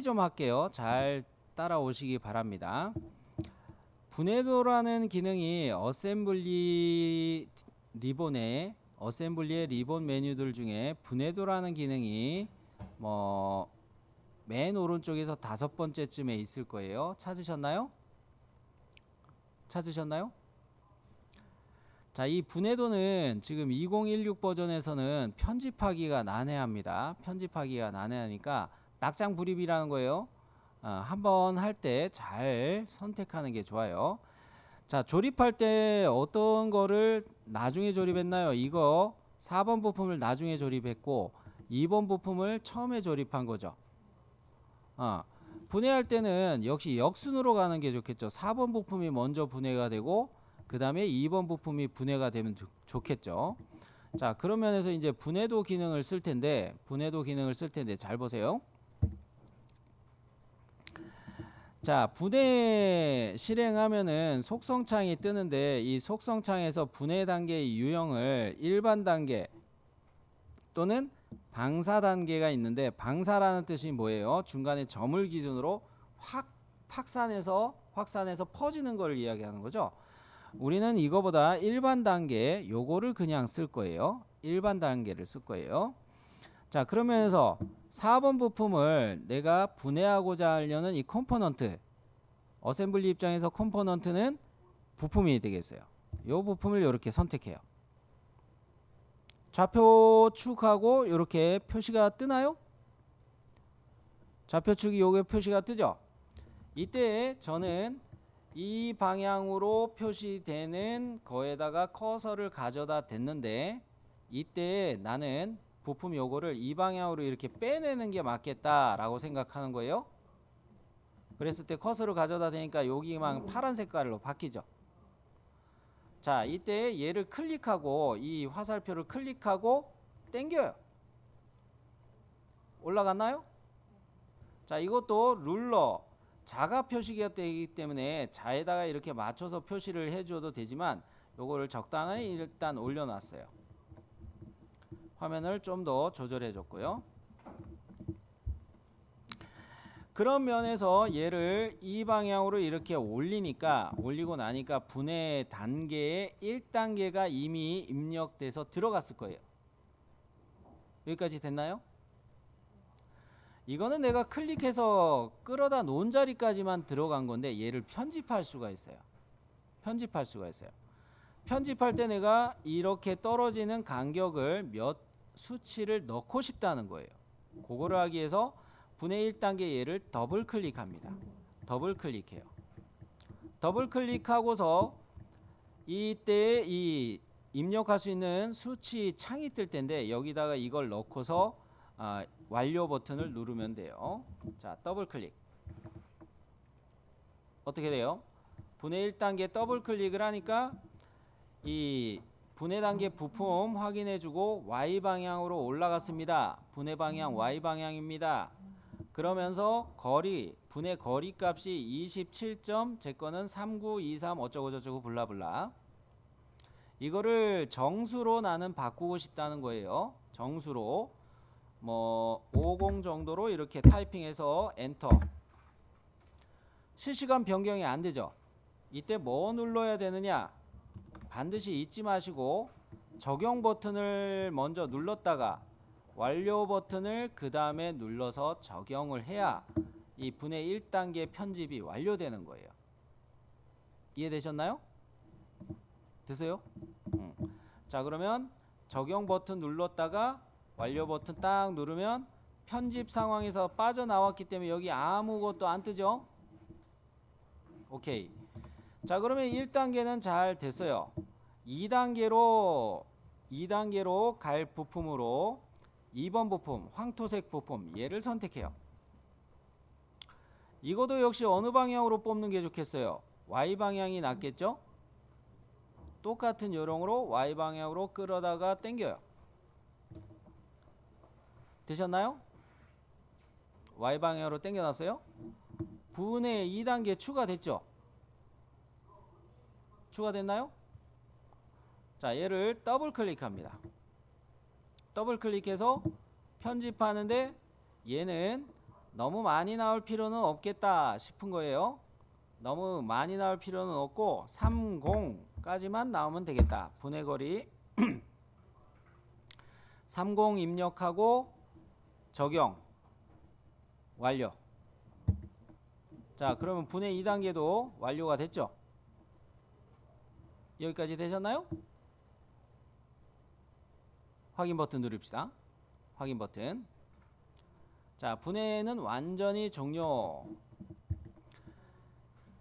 빨리 좀 할게요. 잘 따라오시기 바랍니다. 분해도라는 기능이 어셈블리의 리본 메뉴들 중에 분해도라는 기능이 맨 오른쪽에서 5번째쯤에 있을 거예요. 찾으셨나요? 자, 이 분해도는 지금 2016 버전에서는 편집하기가 난해합니다. 편집하기가 난해하니까 낙장 불입이라는 거예요. 한번 할 때 잘 선택하는 게 좋아요. 자, 조립할 때 어떤 거를 나중에 조립했나요? 이거 4번 부품을 나중에 조립했고 2번 부품을 처음에 조립한 거죠. 분해할 때는 역시 역순으로 가는 게 좋겠죠. 4번 부품이 먼저 분해가 되고 그 다음에 2번 부품이 분해가 되면 좋겠죠. 자, 그런 면에서 이제 분해도 기능을 쓸 텐데 잘 보세요. 자, 분해 실행하면은 속성창이 뜨는데 이 속성창에서 분해 단계의 유형을 일반 단계 또는 방사 단계가 있는데, 방사라는 뜻이 뭐예요? 중간에 점을 기준으로 확산해서 퍼지는 걸 이야기하는 거죠. 우리는 이거보다 일반 단계 요거를 그냥 쓸 거예요. 일반 단계를 쓸 거예요. 자, 그러면서 4번 부품을 내가 분해하고자 하려는 이 컴포넌트, 어셈블리 입장에서 컴포넌트는 부품이 되겠어요. 요 부품을 이렇게 선택해요. 좌표축하고 이렇게 표시가 뜨나요? 좌표축이 요게 표시가 뜨죠. 이때 저는 이 방향으로 표시되는 거에다가 커서를 가져다 댔는데, 이때 나는 부품 요거를 이 방향으로 이렇게 빼내는 게 맞겠다라고 생각하는 거예요. 그랬을 때 커서를 가져다 대니까 여기만 파란 색깔로 바뀌죠. 자, 이때 얘를 클릭하고 이 화살표를 클릭하고 당겨요. 올라갔나요? 자, 이것도 룰러 자가 표시가 되기 때문에 자에다가 이렇게 맞춰서 표시를 해줘도 되지만 요거를 적당히 일단 올려놨어요. 화면을 좀 더 조절해 줬고요. 그런 면에서 얘를 이 방향으로 이렇게 올리고 나니까 분해 단계의 1단계가 이미 입력돼서 들어갔을 거예요. 여기까지 됐나요? 이거는 내가 클릭해서 끌어다 놓은 자리까지만 들어간 건데 얘를 편집할 수가 있어요. 편집할 때 내가 이렇게 떨어지는 간격을 몇 수치를 넣고 싶다는 거예요. 그거를 하기 위해서 분해 1단계 얘를 더블 클릭합니다. 더블 클릭해요. 더블 클릭하고서 이때 이 입력할 수 있는 수치 창이 뜰 텐데 여기다가 이걸 넣고서 완료 버튼을 누르면 돼요. 자, 더블 클릭. 어떻게 돼요? 분해 1단계 더블 클릭을 하니까 이 분해 단계 부품 확인해주고 Y 방향으로 올라갔습니다. 분해 방향 Y 방향입니다. 그러면서 분해 거리 값이 27점, 제 거는 3923 어쩌고저쩌고 블라블라. 이거를 정수로 나는 바꾸고 싶다는 거예요. 정수로 50 정도로 이렇게 타이핑해서 엔터. 실시간 변경이 안 되죠. 이때 뭐 눌러야 되느냐? 반드시 잊지 마시고 적용 버튼을 먼저 눌렀다가 완료 버튼을 그 다음에 눌러서 적용을 해야 이 분해 1단계 편집이 완료되는 거예요. 이해되셨나요? 됐어요? 자, 그러면 적용 버튼 눌렀다가 완료 버튼 딱 누르면 편집 상황에서 빠져나왔기 때문에 여기 아무것도 안 뜨죠? 오케이. 자, 그러면 1단계는 잘 됐어요. 2단계로 갈 부품으로 2번 부품, 황토색 부품, 얘를 선택해요. 이것도 역시 어느 방향으로 뽑는 게 좋겠어요? Y 방향이 낫겠죠? 똑같은 요령으로 Y 방향으로 끌어다가 당겨요. 되셨나요? Y 방향으로 당겨놨어요? 분해 2단계 추가됐죠? 추가됐나요? 자, 얘를 더블 클릭합니다. 더블 클릭해서 편집하는데 얘는 너무 많이 나올 필요는 없겠다 싶은 거예요. 너무 많이 나올 필요는 없고 30까지만 나오면 되겠다. 분해 거리 30 입력하고 적용 완료. 자, 그러면 분해 2단계도 완료가 됐죠? 여기까지 되셨나요? 확인 버튼 누릅시다. 확인 버튼. 자, 분해는 완전히 종료.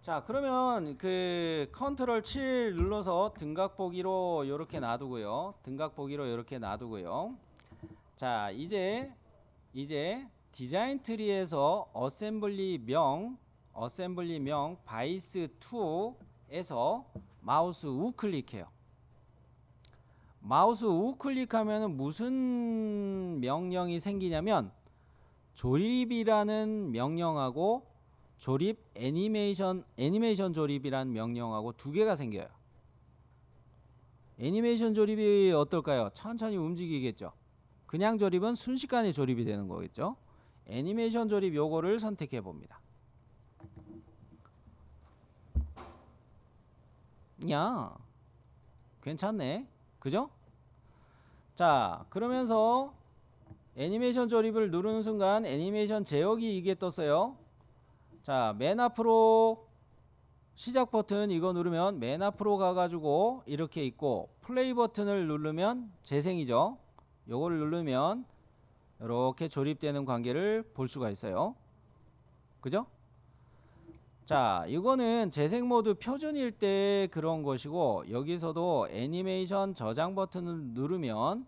자, 그러면 그 컨트롤 7 눌러서 등각 보기로 이렇게 놔두고요. 등각 보기로 이렇게 놔두고요. 자, 이제 디자인 트리에서 어셈블리 명 바이스 2에서 마우스 우클릭해요. 마우스 우클릭하면 무슨 명령이 생기냐면 조립이라는 명령하고 조립 애니메이션 조립이라는 명령하고 두 개가 생겨요. 애니메이션 조립이 어떨까요? 천천히 움직이겠죠. 그냥 조립은 순식간에 조립이 되는 거겠죠. 애니메이션 조립 요거를 선택해 봅니다. 야, 괜찮네. 그죠? 자, 그러면서 애니메이션 조립을 누르는 순간 애니메이션 제어기 이게 떴어요. 자, 맨 앞으로 시작 버튼 이거 누르면 맨 앞으로 가가지고 이렇게 있고, 플레이 버튼을 누르면 재생이죠. 요거를 누르면 이렇게 조립되는 관계를 볼 수가 있어요. 그죠? 자, 이거는 재생 모드 표준일 때 그런 것이고, 여기서도 애니메이션 저장 버튼을 누르면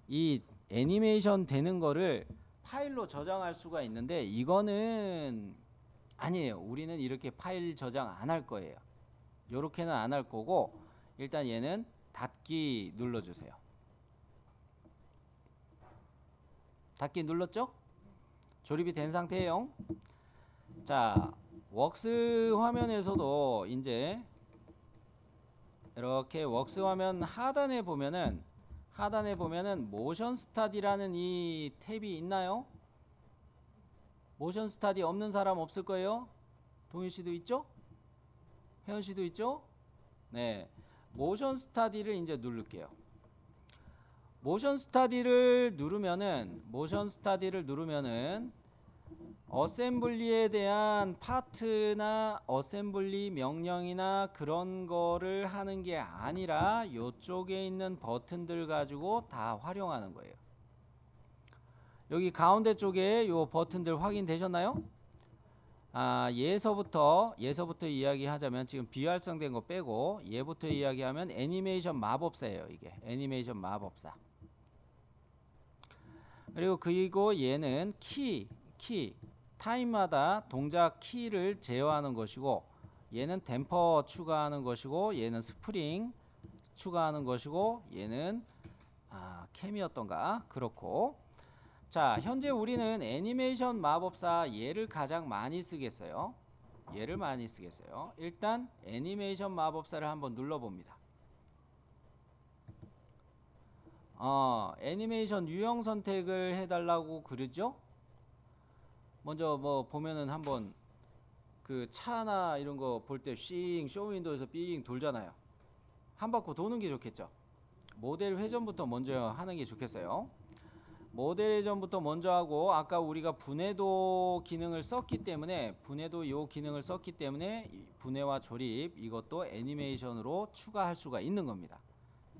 이 애니메이션 되는 거를 파일로 저장할 수가 있는데, 이거는 아니에요. 우리는 이렇게 파일 저장 안 할 거예요. 요렇게는 안 할 거고, 일단 얘는 닫기 눌러주세요. 닫기 눌렀죠? 조립이 된 상태예요. 자, 웍스 화면에서도 이제 이렇게 웍스 화면 하단에 보면은 모션 스타디라는 이 탭이 있나요? 모션 스타디 없는 사람 없을 거예요. 동일 씨도 있죠? 혜연 씨도 있죠? 네. 모션 스타디를 이제 누를게요. 모션 스타디를 누르면은 어셈블리에 대한 파트나 어셈블리 명령이나 그런 거를 하는 게 아니라 요쪽에 있는 버튼들 가지고 다 활용하는 거예요. 여기 가운데 쪽에 요 버튼들 확인되셨나요? 아, 얘서부터 이야기하자면 지금 비활성된 거 빼고 얘부터 이야기하면 애니메이션 마법사예요. 이게 애니메이션 마법사. 그리고 얘는 키 타임마다 동작 키를 제어하는 것이고, 얘는 댐퍼 추가하는 것이고, 얘는 스프링 추가하는 것이고, 얘는 캠이었던가. 그렇고, 자, 현재 우리는 애니메이션 마법사 얘를 가장 많이 쓰겠어요. 일단 애니메이션 마법사를 한번 눌러봅니다. 애니메이션 유형 선택을 해달라고 그러죠. 먼저 뭐 보면은 한번 그 차나 이런 거 볼 때 삥 쇼 윈도우에서 삥 돌잖아요. 한 바퀴 도는 게 좋겠죠. 모델 회전부터 먼저 하는 게 좋겠어요. 모델 회전부터 먼저 하고, 아까 우리가 분해도 기능을 썼기 때문에 분해와 조립 이것도 애니메이션으로 추가할 수가 있는 겁니다.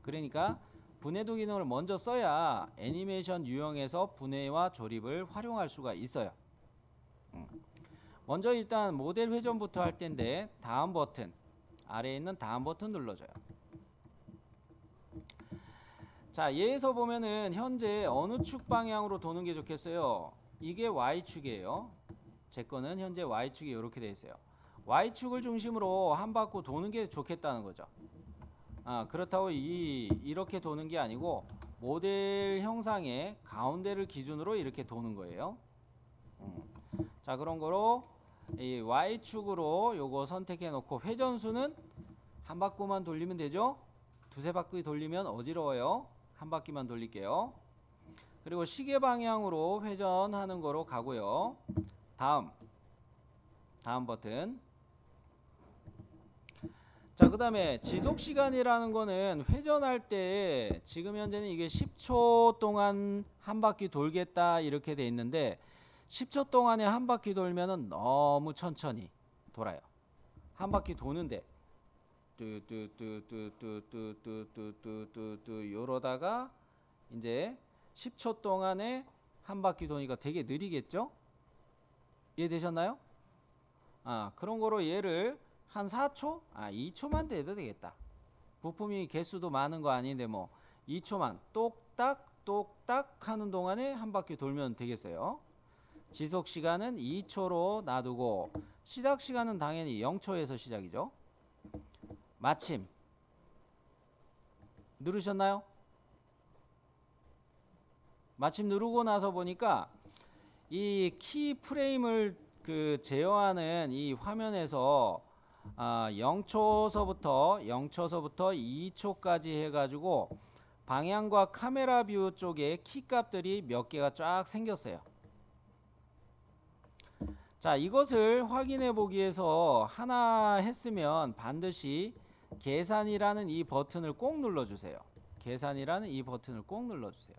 그러니까 분해도 기능을 먼저 써야 애니메이션 유형에서 분해와 조립을 활용할 수가 있어요. 먼저 일단 모델 회전부터 할 텐데, 다음 버튼 아래에 있는 다음 버튼 눌러줘요. 자, 얘에서 보면은 현재 어느 축 방향으로 도는 게 좋겠어요? 이게 Y축이에요. 제 거는 현재 Y축이 이렇게 되어 있어요. Y축을 중심으로 한 바퀴 도는 게 좋겠다는 거죠. 그렇다고 이렇게 도는 게 아니고 모델 형상의 가운데를 기준으로 이렇게 도는 거예요. 자, 그런 거로 이 Y축으로 요거 선택해 놓고, 회전수는 한 바퀴만 돌리면 되죠. 두세 바퀴 돌리면 어지러워요. 한 바퀴만 돌릴게요. 그리고 시계 방향으로 회전하는 거로 가고요. 다음 버튼. 자, 그 다음에 지속시간이라는 거는 회전할 때 지금 현재는 이게 10초 동안 한 바퀴 돌겠다 이렇게 돼 있는데 10초 동안에 한 바퀴 돌면은 너무 천천히 돌아요. 한 바퀴 도는데 뚜뚜뚜뚜뚜뚜뚜뚜뚜뚜 요러다가 이제 10초 동안에 한 바퀴 도니까 되게 느리겠죠? 이해되셨나요? 그런 거로 얘를 한 4초? 2초만 돼도 되겠다. 부품이 개수도 많은 거 아닌데 뭐 2초만 똑딱 똑딱 하는 동안에 한 바퀴 돌면 되겠어요. 지속 시간은 2초로 놔두고 시작 시간은 당연히 0초에서 시작이죠. 마침 누르셨나요? 마침 누르고 나서 보니까 이 키 프레임을 제어하는 이 화면에서 0초서부터 2초까지 해가지고 방향과 카메라 뷰 쪽에 키 값들이 몇 개가 쫙 생겼어요. 자, 이것을 확인해 보기 위해서 하나 했으면 반드시 계산이라는 이 버튼을 꼭 눌러주세요. 계산이라는 이 버튼을 꼭 눌러주세요.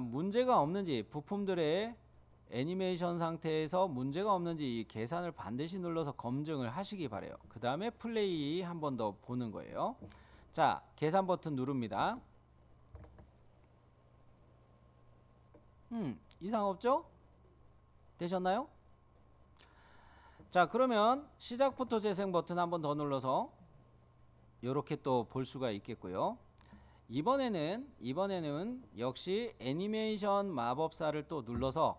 문제가 없는지, 부품들의 애니메이션 상태에서 문제가 없는지 이 계산을 반드시 눌러서 검증을 하시기 바래요. 그 다음에 플레이 한 번 더 보는 거예요. 자, 계산 버튼 누릅니다. 이상 없죠? 되셨나요? 자, 그러면 시작부터 재생 버튼 한 번 더 눌러서 이렇게 또 볼 수가 있겠고요. 이번에는 역시 애니메이션 마법사를 또 눌러서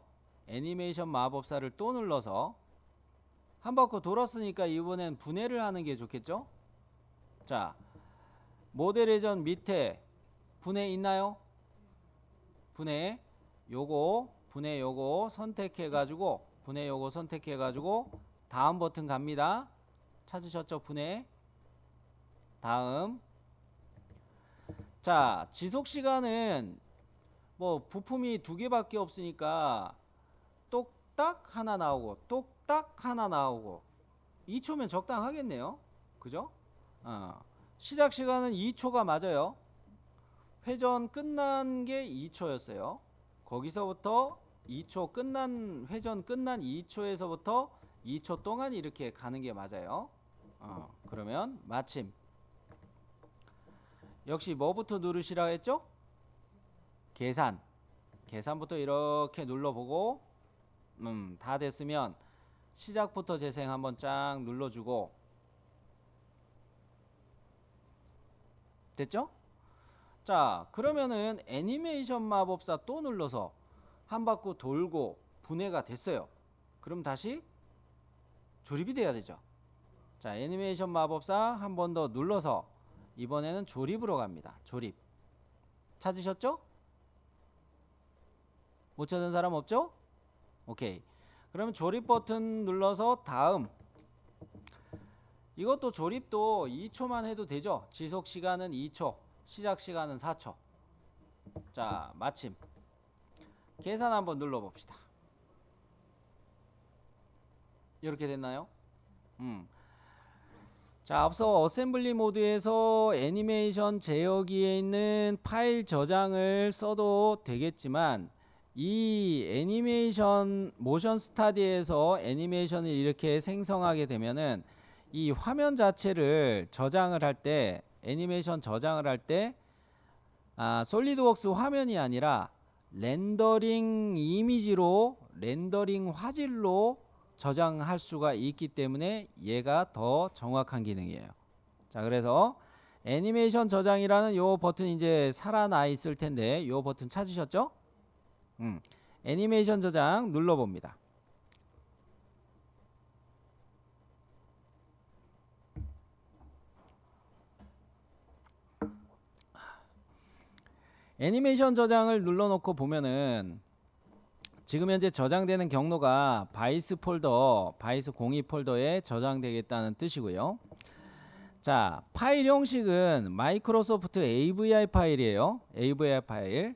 한 바퀴 돌았으니까 이번엔 분해를 하는 게 좋겠죠? 자, 모델 회전 밑에 분해 있나요? 분해 요거 선택해 가지고 다음 버튼 갑니다. 찾으셨죠? 분해. 다음. 자, 지속 시간은 뭐 부품이 두 개밖에 없으니까 똑딱 하나 나오고 똑딱 하나 나오고 2초면 적당하겠네요. 그죠? 시작 시간은 2초가 맞아요. 회전 끝난 게 2초였어요. 거기서부터 2초 회전 끝난 2초에서부터 2초 동안 이렇게 가는 게 맞아요. 그러면 마침 역시 뭐부터 누르시라 했죠? 계산부터 이렇게 눌러보고 다 됐으면 시작부터 재생 한번 쫙 눌러주고 됐죠? 자, 그러면은 애니메이션 마법사 또 눌러서 한 바퀴 돌고 분해가 됐어요. 그럼 다시 조립이 돼야 되죠. 자, 애니메이션 마법사 한 번 더 눌러서 이번에는 조립으로 갑니다. 조립. 찾으셨죠? 못 찾은 사람 없죠? 오케이. 그러면 조립 버튼 눌러서 다음. 이것도 조립도 2초만 해도 되죠. 지속 시간은 2초, 시작 시간은 4초. 자, 마침 계산 한번 눌러 봅시다. 이렇게 됐나요? 자, 앞서 어셈블리 모드에서 애니메이션 제어기에 있는 파일 저장을 써도 되겠지만 이 애니메이션 모션 스타디에서 애니메이션을 이렇게 생성하게 되면은 이 화면 자체를 저장을 할 때 애니메이션 저장을 할 때 솔리드웍스 화면이 아니라 렌더링 이미지로 렌더링 화질로 저장할 수가 있기 때문에 얘가 더 정확한 기능이에요. 자, 그래서 애니메이션 저장이라는 요 버튼 이제 살아나 있을 텐데 요 버튼 찾으셨죠? 애니메이션 저장 눌러봅니다. 애니메이션 저장을 눌러놓고 보면은 지금 현재 저장되는 경로가 바이스 02 폴더에 저장되겠다는 뜻이고요. 자, 파일 형식은 마이크로소프트 AVI 파일이에요. AVI 파일.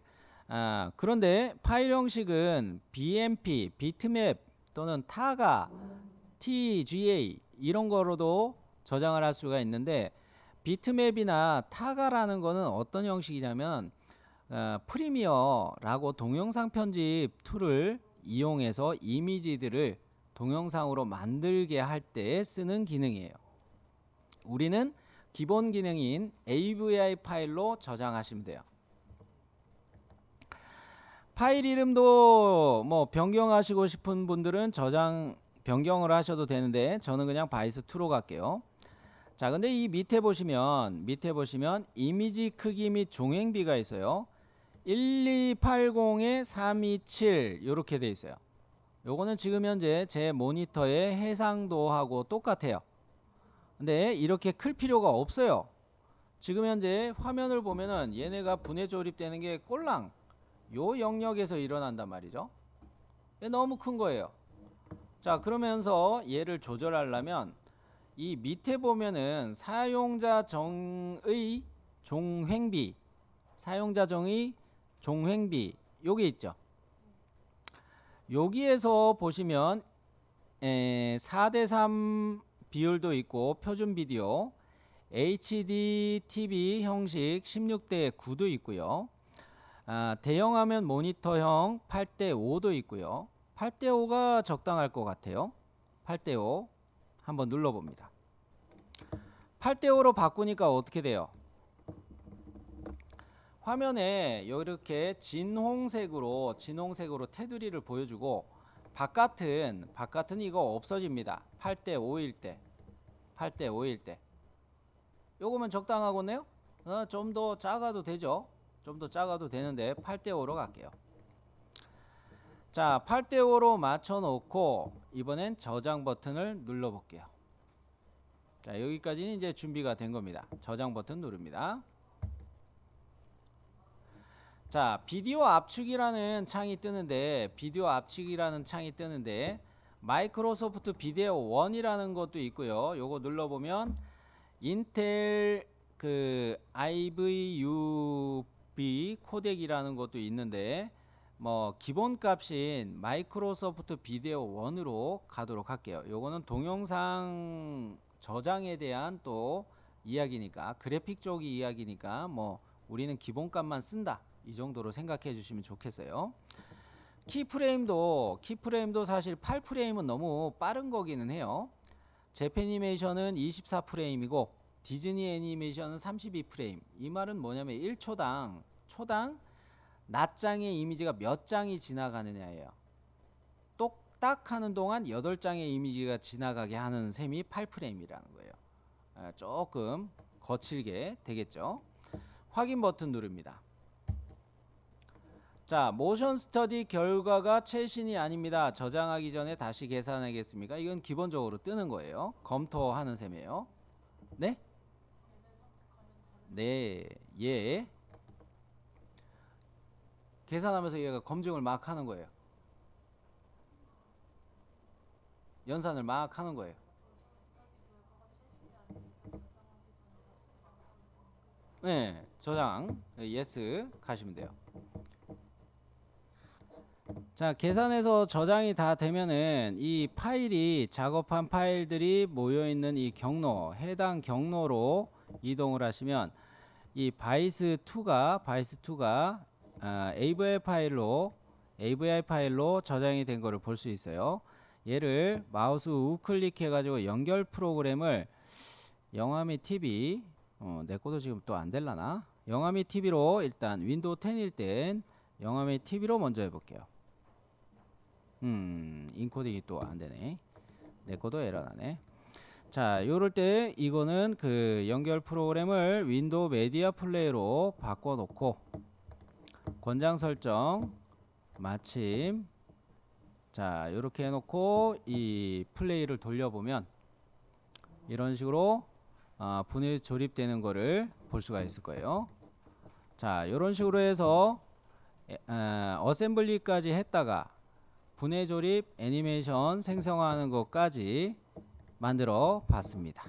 그런데 파일 형식은 BMP, 비트맵 또는 타가, TGA 이런 거로도 저장을 할 수가 있는데, 비트맵이나 타가라는 거는 어떤 형식이냐면 프리미어라고 동영상 편집 툴을 이용해서 이미지들을 동영상으로 만들게 할 때 쓰는 기능이에요. 우리는 기본 기능인 AVI 파일로 저장하시면 돼요. 파일 이름도 뭐 변경하시고 싶은 분들은 저장 변경을 하셔도 되는데, 저는 그냥 바이스2로 갈게요. 자, 근데 이 밑에 보시면 이미지 크기 및 종횡비가 있어요. 1280에 327 이렇게 돼 있어요. 요거는 지금 현재 제 모니터의 해상도하고 똑같아요. 근데 이렇게 클 필요가 없어요. 지금 현재 화면을 보면은 얘네가 분해 조립되는 게 꼴랑 요 영역에서 일어난단 말이죠. 너무 큰 거예요. 자, 그러면서 얘를 조절하려면 이 밑에 보면은 사용자 정의 종횡비, 요게 있죠. 여기에서 보시면 4:3 비율도 있고, 표준 비디오 HD TV 형식 16:9도 있고요. 대형화면 모니터형 8:5도 있고요. 8:5가 적당할 것 같아요. 8:5 한번 눌러봅니다. 8:5로 바꾸니까 어떻게 돼요? 화면에 이렇게 진홍색으로 테두리를 보여주고, 바깥은 이거 없어집니다. 8:5일 때 요거면 적당하겠네요. 좀 더 작아도 되죠. 좀 더 작아도 되는데 8:5로 갈게요. 자, 8:5로 맞춰 놓고 이번엔 저장 버튼을 눌러 볼게요. 자, 여기까지는 이제 준비가 된 겁니다. 저장 버튼 누릅니다. 자, 비디오 압축이라는 창이 뜨는데, 마이크로소프트 비디오 1이라는 것도 있고요. 요거 눌러보면 인텔 IVUB 코덱이라는 것도 있는데, 뭐 기본 값인 마이크로소프트 비디오 1으로 가도록 할게요. 요거는 동영상 저장에 대한 또 이야기니까, 그래픽 쪽 이야기니까 뭐 우리는 기본 값만 쓴다, 이 정도로 생각해 주시면 좋겠어요. 키프레임도 사실 8프레임은 너무 빠른 거기는 해요. 제페니메이션은 24프레임이고 디즈니 애니메이션은 32프레임. 이 말은 뭐냐면 1초당 낱장의 이미지가 몇 장이 지나가느냐예요. 똑딱 하는 동안 8장의 이미지가 지나가게 하는 셈이 8프레임이라는 거예요. 조금 거칠게 되겠죠. 확인 버튼 누릅니다. 자, 모션 스터디 결과가 최신이 아닙니다. 저장하기 전에 다시 계산하겠습니까? 이건 기본적으로 뜨는 거예요. 검토하는 셈이에요. 네? 네, 예. 계산하면서 얘가 검증을 막 하는 거예요. 연산을 막 하는 거예요. 네, 저장, 예스 가시면 돼요. 자, 계산해서 저장이 다 되면은 이 파일이, 작업한 파일들이 모여있는 이 경로, 해당 경로로 이동을 하시면 이 바이스2가 AVI 파일로 저장이 된 거를 볼 수 있어요. 얘를 마우스 우클릭 해가지고 연결 프로그램을 영화미 TV, 내 것도 지금 또 안 될라나? 영화미 TV로, 일단 윈도우 10일 땐 영화미 TV로 먼저 해볼게요. 인코딩이 또 안 되네. 내 것도 에러나네. 자, 요럴 때 이거는 그 연결 프로그램을 윈도우 메디아 플레이로 바꿔 놓고, 권장 설정 마침, 자, 요렇게 해 놓고 이 플레이를 돌려보면 이런 식으로 분해 조립되는 거를 볼 수가 있을 거예요. 자, 요런 식으로 해서 어셈블리까지 했다가 분해 조립 애니메이션 생성하는 것까지 만들어 봤습니다.